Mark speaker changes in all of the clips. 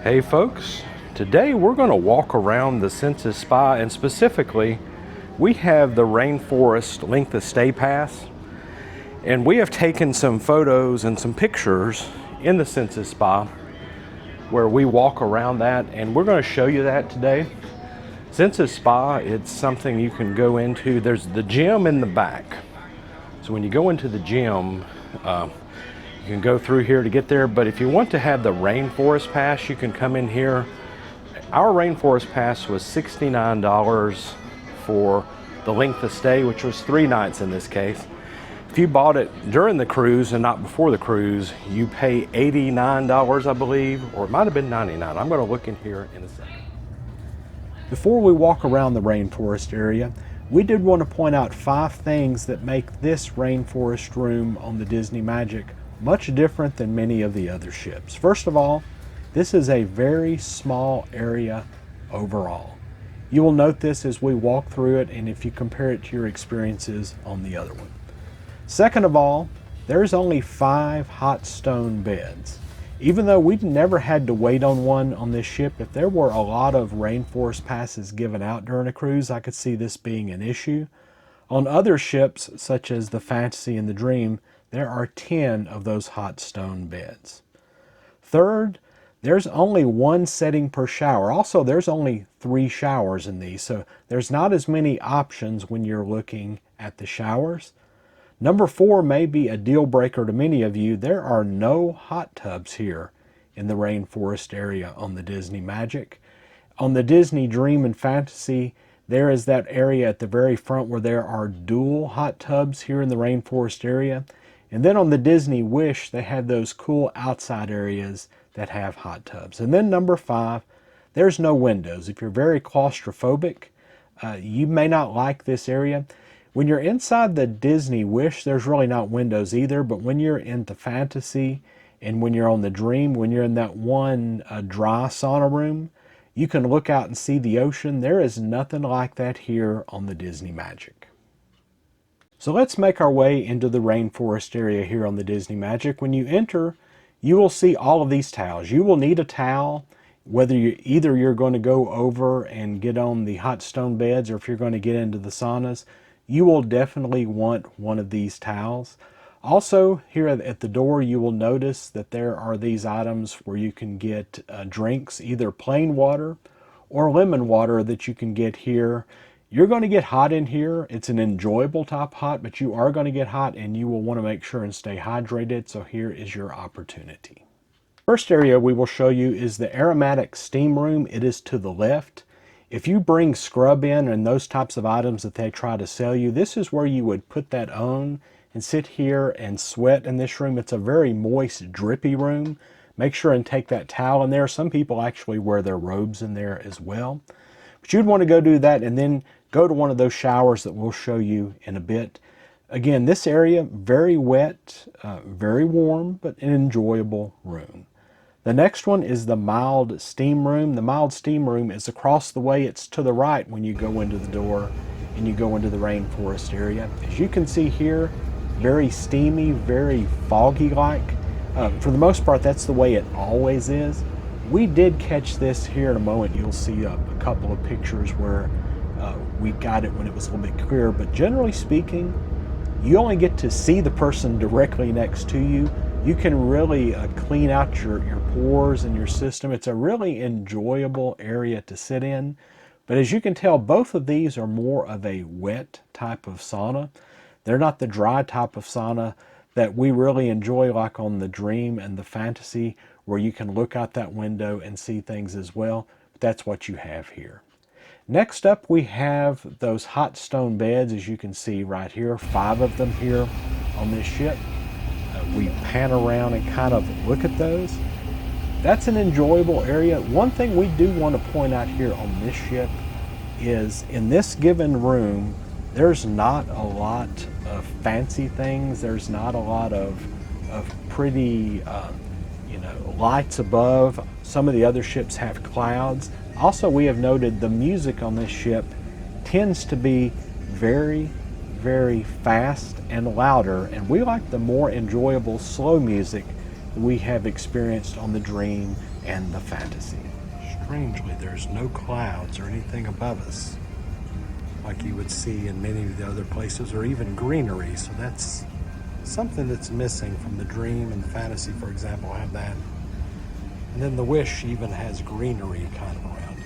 Speaker 1: Hey folks, today we're going to walk around the Senses Spa, and specifically we have the Rainforest Length of Stay Pass, and we have taken some photos and some pictures in the Senses Spa where we walk around that, and we're going to show you that today. Senses Spa, it's something you can go into. There's the gym in the back, so when you go into the gym you can go through here to get there, but if you want to have the Rainforest Pass, you can come in here. Our Rainforest Pass was $69 for the length of stay, which was 3 nights in this case. If you bought it during the cruise and not before the cruise, you pay $89, I believe, or it might have been $99. I'm going to look in here in a second. Before we walk around the rainforest area, we did want to point out 5 things that make this rainforest room on the Disney Magic much different than many of the other ships. First of all, this is a very small area overall. You will note this as we walk through it, and if you compare it to your experiences on the other one. Second of all, there's only 5 hot stone beds. Even though we've never had to wait on one on this ship, if there were a lot of rainforest passes given out during a cruise, I could see this being an issue. On other ships, such as the Fantasy and the Dream, there are 10 of those hot stone beds. Third, there's only 1 setting per shower. Also, there's only 3 showers in these, so there's not as many options when you're looking at the showers. Number 4 may be a deal breaker to many of you. There are no hot tubs here in the rainforest area on the Disney Magic. On the Disney Dream and Fantasy, there is that area at the very front where there are dual hot tubs here in the rainforest area. And then on the Disney Wish, they have those cool outside areas that have hot tubs. And then number 5, there's no windows. If you're very claustrophobic, you may not like this area. When you're inside the Disney Wish, there's really not windows either, but when you're in the Fantasy and when you're on the Dream, when you're in that one dry sauna room, you can look out and see the ocean. There is nothing like that here on the Disney Magic. So let's make our way into the rainforest area here on the Disney Magic. When you enter, you will see all of these towels. You will need a towel, whether you're going to go over and get on the hot stone beds, or if you're going to get into the saunas, you will definitely want one of these towels. Also, here at the door, you will notice that there are these items where you can get drinks, either plain water or lemon water that you can get here. You're going to get hot in here. It's an enjoyable type hot, but you are going to get hot, and you will want to make sure and stay hydrated, so here is your opportunity. First area we will show you is the aromatic steam room. It is to the left. If you bring scrub in and those types of items that they try to sell you, this is where you would put that on and sit here and sweat in this room. It's a very moist, drippy room. Make sure and take that towel in there. Some people actually wear their robes in there as well. But you'd want to go do that and then go to one of those showers that we'll show you in a bit. Again, this area, very wet, very warm, but an enjoyable room. The next one is the mild steam room. The mild steam room is across the way. It's to the right when you go into the door and you go into the rainforest area. As you can see here, very steamy, very foggy-like. For the most part, that's the way it always is. We did catch this here in a moment. You'll see a couple of pictures where we got it when it was a little bit clearer, but generally speaking, you only get to see the person directly next to you. You can really clean out your pores and your system. It's a really enjoyable area to sit in. But as you can tell, both of these are more of a wet type of sauna. They're not the dry type of sauna that we really enjoy, like on the Dream and the Fantasy, where you can look out that window and see things as well. But that's what you have here. Next up, we have those hot stone beds, as you can see right here, 5 of them here on this ship. We pan around and kind of look at those. That's an enjoyable area. One thing we do want to point out here on this ship is in this given room, there's not a lot of fancy things. There's not a lot of pretty lights above. Some of the other ships have clouds. Also, we have noted the music on this ship tends to be very, very fast and louder, and we like the more enjoyable slow music we have experienced on the Dream and the Fantasy. Strangely, there's no clouds or anything above us like you would see in many of the other places, or even greenery. So that's something that's missing from the Dream and the Fantasy, for example, have that. And then the Wish even has greenery kind of around you.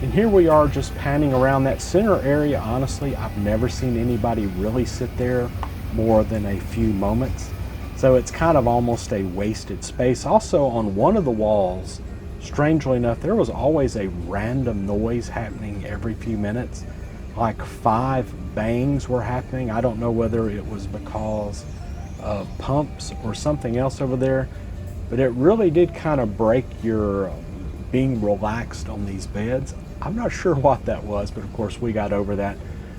Speaker 1: And here we are just panning around that center area. Honestly, I've never seen anybody really sit there more than a few moments. So it's kind of almost a wasted space. Also, on one of the walls, strangely enough, there was always a random noise happening every few minutes. Like 5 bangs were happening. I don't know whether it was because of pumps or something else over there, but it really did kind of break your being relaxed on these beds. I'm not sure what that was, but of course we got over that.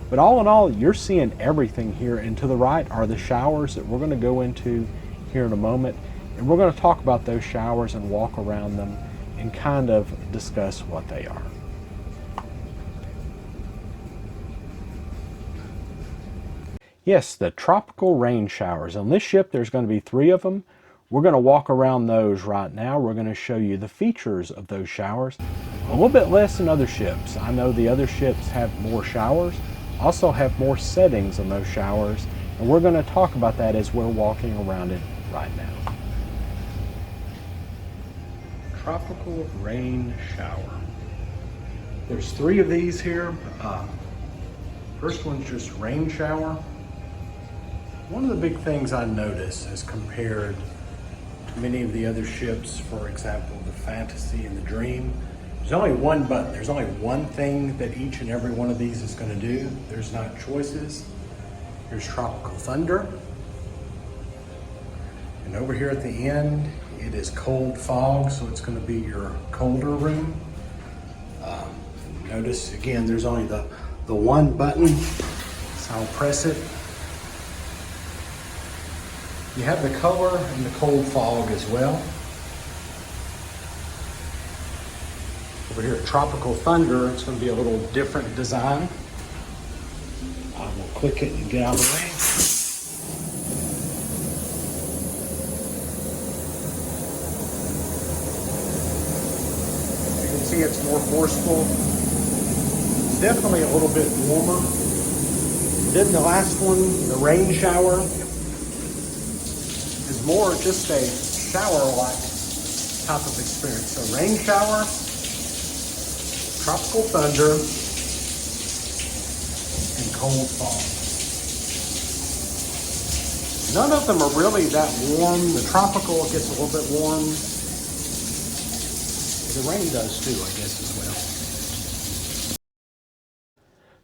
Speaker 1: But all in all, you're seeing everything here, and to the right are the showers that we're going to go into here in a moment. And we're going to talk about those showers and walk around them and kind of discuss what they are. Yes, the tropical rain showers. On this ship, there's going to be 3 of them. We're going to walk around those right now. We're going to show you the features of those showers. A little bit less than other ships. I know the other ships have more showers, also have more settings on those showers, and we're going to talk about that as we're walking around it right now. Tropical rain shower. There's 3 of these here. First one's just rain shower. One of the big things I notice as compared to many of the other ships, for example, the Fantasy and the Dream, there's only one button. There's only one thing that each and every one of these is going to do. There's not choices. Here's Tropical Thunder. And over here at the end, it is Cold Fog, so it's going to be your colder room. Notice, again, there's only the one button, so I'll press it. You have the color and the Cold Fog as well. Over here at Tropical Thunder, it's going to be a little different design. I will click it and get out of the way. You can see it's more forceful. It's definitely a little bit warmer. Then the last one, the rain shower, is more just a shower-like type of experience. So rain shower, Tropical Thunder, and Cold Fog. None of them are really that warm. The tropical gets a little bit warm. The rain does too, I guess, as well.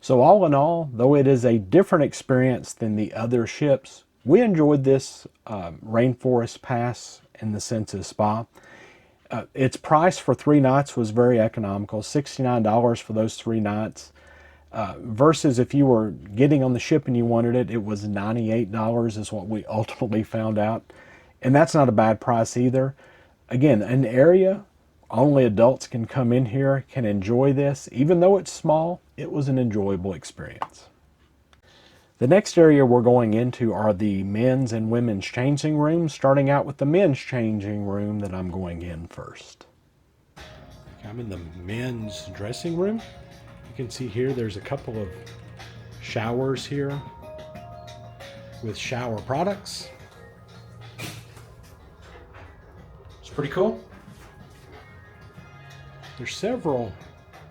Speaker 1: So all in all, though it is a different experience than the other ships, we enjoyed this Rainforest Pass in the Senses Spa. Its price for 3 nights was very economical, $69 for those 3 nights. Versus if you were getting on the ship and you wanted it, it was $98 is what we ultimately found out. And that's not a bad price either. Again, an area, only adults can come in here, can enjoy this. Even though it's small, it was an enjoyable experience. The next area we're going into are the men's and women's changing rooms, starting out with the men's changing room that I'm going in first. I'm in the men's dressing room. You can see here there's a couple of showers here with shower products. It's pretty cool. There's several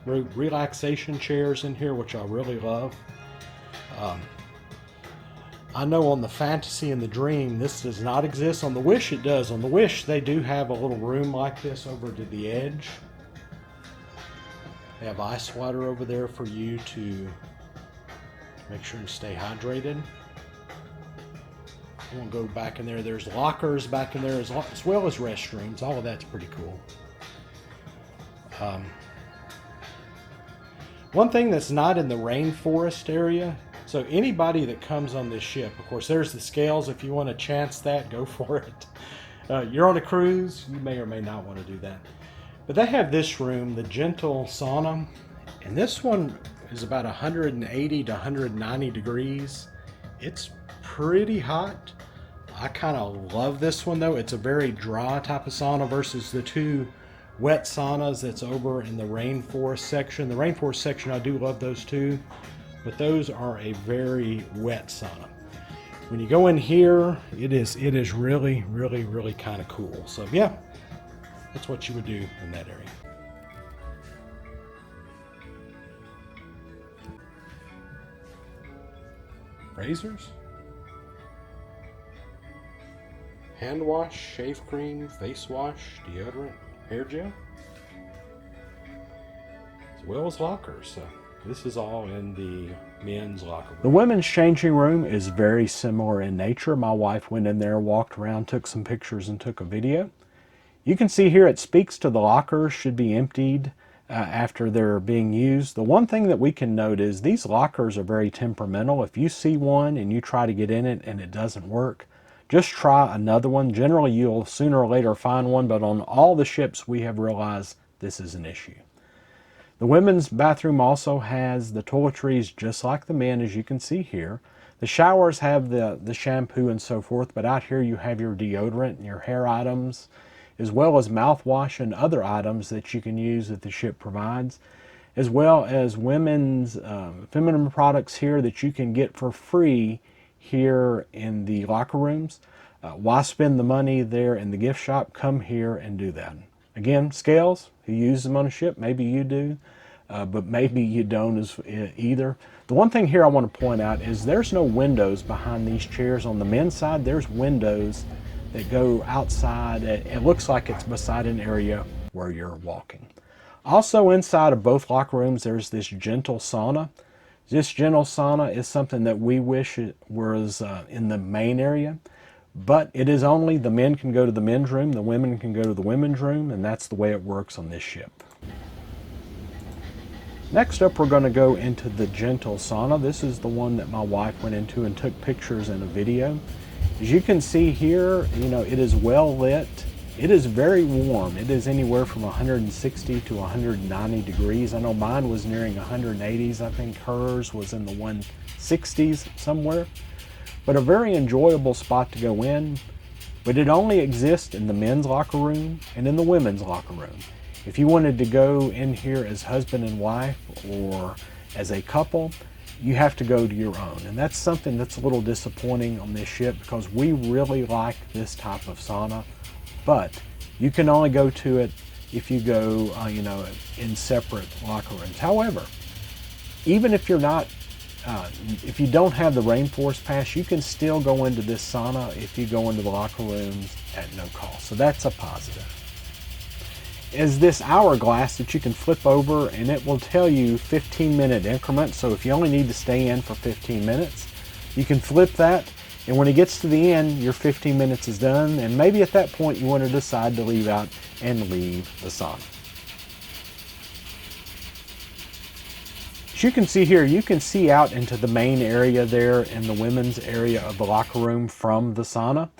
Speaker 1: relaxation chairs in here, which I really love. I know on the Fantasy and the Dream, this does not exist. On the Wish, it does. On the Wish, they do have a little room like this over to the edge. They have ice water over there for you to make sure you stay hydrated. I won't go back in there. There's lockers back in there as well as restrooms. All of that's pretty cool. One thing that's not in the rainforest area, so anybody that comes on this ship, of course, there's the scales. If you want to chance that, go for it. You're on a cruise, you may or may not want to do that. But they have this room, the gentle sauna, and this one is about 180 to 190 degrees. It's pretty hot. I kind of love this one though. It's a very dry type of sauna versus the two wet saunas that's over in the Rainforest section. The Rainforest section, I do love those too, but those are a very wet sauna. When you go in here, it is really, really, really kind of cool. So yeah, that's what you would do in that area. Razors, hand wash, shave cream, face wash, deodorant, hair gel, as well as lockers. So this is all in the men's locker room. The women's changing room is very similar in nature. My wife went in there, walked around, took some pictures, and took a video. You can see here it speaks to the lockers should be emptied after they're being used. The one thing that we can note is these lockers are very temperamental. If you see one and you try to get in it and it doesn't work, just try another one. Generally, you'll sooner or later find one, but on all the ships we have realized this is an issue. The women's bathroom also has the toiletries just like the men, as you can see here. The showers have the shampoo and so forth, but out here you have your deodorant and your hair items, as well as mouthwash and other items that you can use that the ship provides, as well as women's feminine products here that you can get for free here in the locker rooms. Why spend the money there in the gift shop? Come here and do that. Again, scales, who uses them on a ship? Maybe you do, but maybe you don't either. The one thing here I want to point out is there's no windows behind these chairs. On the men's side, there's windows that go outside. It looks like it's beside an area where you're walking. Also inside of both locker rooms, there's this gentle sauna. This gentle sauna is something that we wish it was in the main area, but it is only the men can go to the men's room, the women can go to the women's room, and that's the way it works on this ship. Next up, we're going to go into the gentle sauna. This is the one that my wife went into and took pictures and a video. As you can see here, it is well lit. It is very warm. It is anywhere from 160 to 190 degrees. I know mine was nearing 180s. I think hers was in the 160s somewhere. But a very enjoyable spot to go in. But it only exists in the men's locker room and in the women's locker room. If you wanted to go in here as husband and wife or as a couple, you have to go to your own. And that's something that's a little disappointing on this ship because we really like this type of sauna, but you can only go to it if you go, in separate locker rooms. However, even if you're not, if you don't have the Rainforest Pass, you can still go into this sauna if you go into the locker rooms at no cost. So that's a positive. Is this hourglass that you can flip over and it will tell you 15-minute increments. So if you only need to stay in for 15 minutes, you can flip that, and when it gets to the end, your 15 minutes is done, and maybe at that point you want to decide to leave out and leave the sauna. As you can see here, you can see out into the main area there in the women's area of the locker room from the sauna.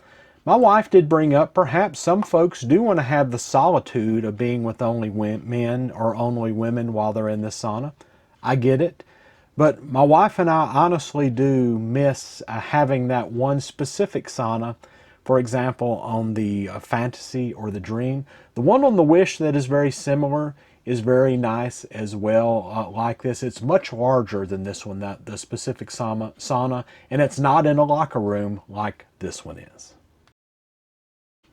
Speaker 1: My wife did bring up perhaps some folks do want to have the solitude of being with only men or only women while they're in the sauna. I get it. But my wife and I honestly do miss having that one specific sauna. For example, on the Fantasy or the Dream. The one on the Wish that is very similar is very nice as well, like this. It's much larger than this one, the specific sauna, and it's not in a locker room like this one is.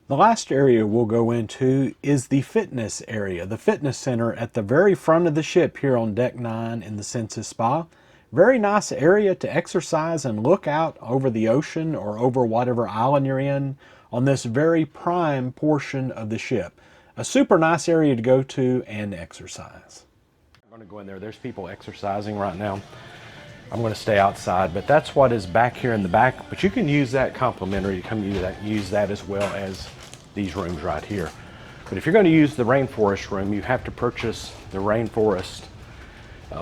Speaker 1: The last area we'll go into is the fitness area, the fitness center at the very front of the ship here on Deck 9 in the Senses Spa. Very nice area to exercise and look out over the ocean or over whatever island you're in on this very prime portion of the ship. A super nice area to go to and exercise. I'm going to go in there. There's people exercising right now. I'm going to stay outside, but that's what is back here in the back. But you can use that complimentary. You can use that as well as these rooms right here. But if you're going to use the Rainforest room, you have to purchase the Rainforest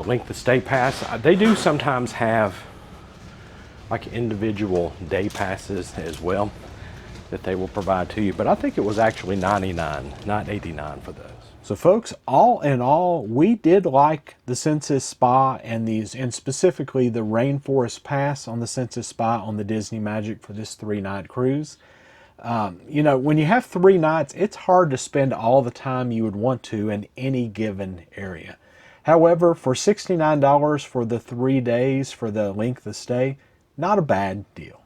Speaker 1: length of stay pass. They do sometimes have like individual day passes as well. that they will provide to you. But I think it was actually $99, not $89 for those. So folks, all in all, we did like the Senses Spa and specifically the Rainforest Pass on the Senses Spa on the Disney Magic for this 3-night cruise. You know, when you have 3 nights, it's hard to spend all the time you would want to in any given area. However, for $69 for the 3 days for the length of stay, not a bad deal.